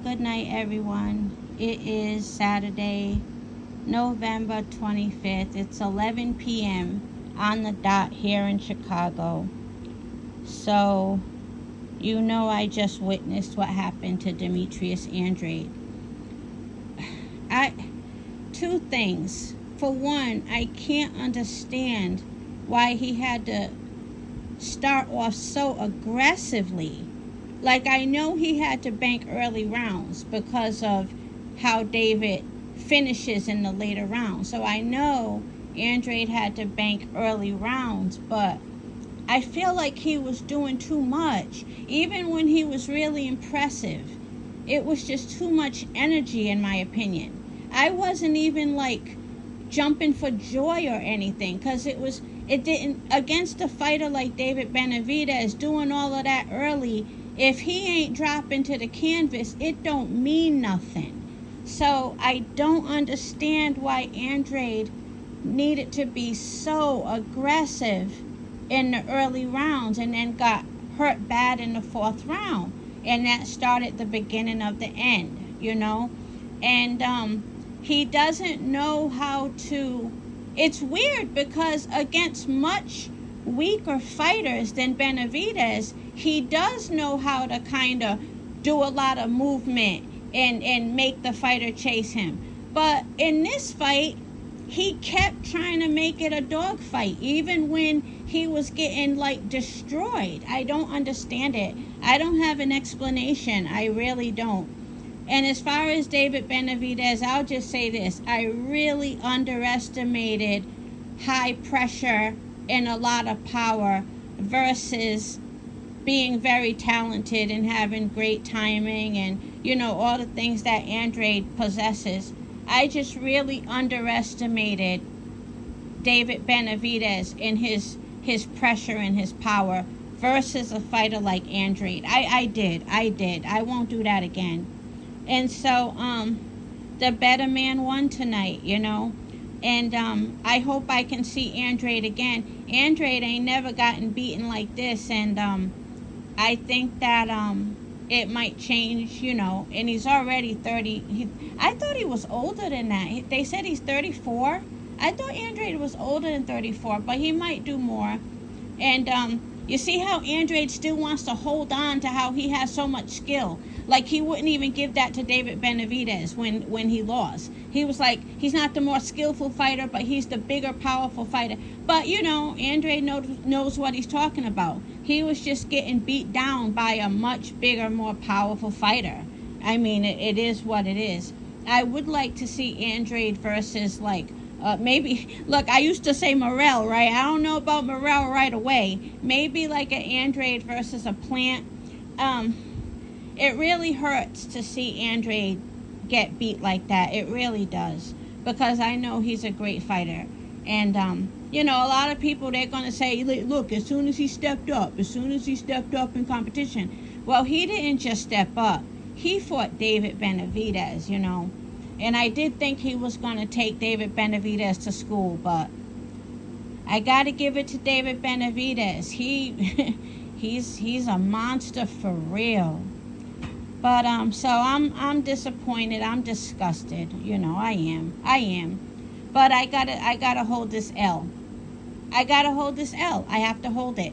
good night, everyone. It is Saturday, November 25th. It's 11 p.m. on the dot here in Chicago. So, I just witnessed what happened to Demetrius Andrade. Two things. For one, I can't understand why he had to start off so aggressively. Like, I know he had to bank early rounds because of how David finishes in the later rounds. So I know Andrade had to bank early rounds, but I feel like he was doing too much. Even when he was really impressive, it was just too much energy, in my opinion. I wasn't even like jumping for joy or anything, because it didn't, against a fighter like David Benavidez, doing all of that early. If he ain't dropping to the canvas, it don't mean nothing. So I don't understand why Andrade needed to be so aggressive in the early rounds and then got hurt bad in the fourth round. And that started the beginning of the end, And he doesn't know how to... It's weird because against much weaker fighters than Benavidez, he does know how to kind of do a lot of movement and make the fighter chase him. But in this fight, he kept trying to make it a dog fight, even when he was getting destroyed. I don't understand it. I don't have an explanation. I really don't. And as far as David Benavidez, I'll just say this. I really underestimated high pressure and a lot of power versus being very talented and having great timing and, all the things that Andrade possesses. I just really underestimated David Benavidez in his pressure and his power versus a fighter like Andrade. I did. I won't do that again. And so, the better man won tonight, And I hope I can see Andrade again. Andrade ain't never gotten beaten like this, and I think that it might change, and he's already 30. I thought he was older than that. They said he's 34. I thought Andrade was older than 34, but he might do more. And you see how Andrade still wants to hold on to how he has so much skill. Like, he wouldn't even give that to David Benavidez when he lost. He was like, he's not the more skillful fighter, but he's the bigger, powerful fighter. But, Andrade knows what he's talking about. He was just getting beat down by a much bigger, more powerful fighter. I mean, it is what it is. I would like to see Andrade versus, maybe, look, I used to say Morrell, right? I don't know about Morrell right away. Maybe like an Andrade versus a Plant. It really hurts to see Andrade get beat like that. It really does. Because I know he's a great fighter. And, a lot of people, they're going to say, look, as soon as he stepped up in competition. Well, he didn't just step up. He fought David Benavidez, And I did think he was going to take David Benavidez to school, but I got to give it to David Benavidez. He's a monster for real. But so I'm disappointed. I'm disgusted. I am. But I gotta hold this L. I have to hold it.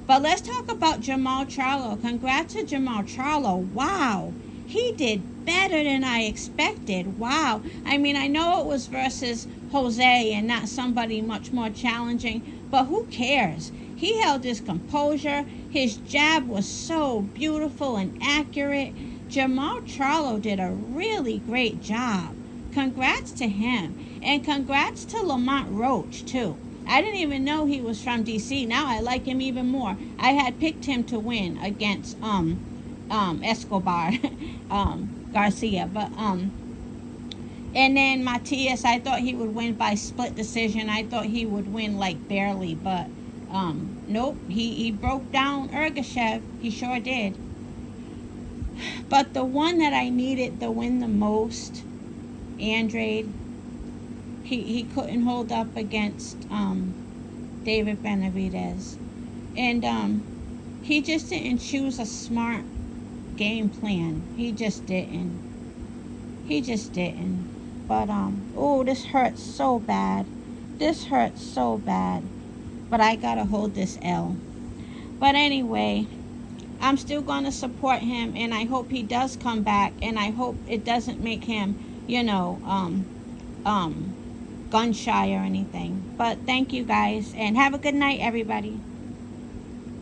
But let's talk about Jermall Charlo. Congrats to Jermall Charlo. Wow. He did better than I expected. Wow. I mean, I know it was versus Jose and not somebody much more challenging, but who cares? He held his composure. His jab was so beautiful and accurate. Jermall Charlo did a really great job. Congrats to him. And congrats to Lamont Roach, too. I didn't even know he was from D.C. Now I like him even more. I had picked him to win against Escobar Garcia. But and then Matias, I thought he would win by split decision. I thought he would win barely, but nope. He broke down Ergashev. He sure did. But the one that I needed to win the most, Andrade, he couldn't hold up against David Benavidez. And he just didn't choose a smart game plan. He just didn't. He just didn't. But oh, this hurts so bad. This hurts so bad. But I gotta hold this L. But anyway, I'm still gonna support him, and I hope he does come back, and I hope it doesn't make him, gun shy or anything. But thank you guys, and have a good night, everybody.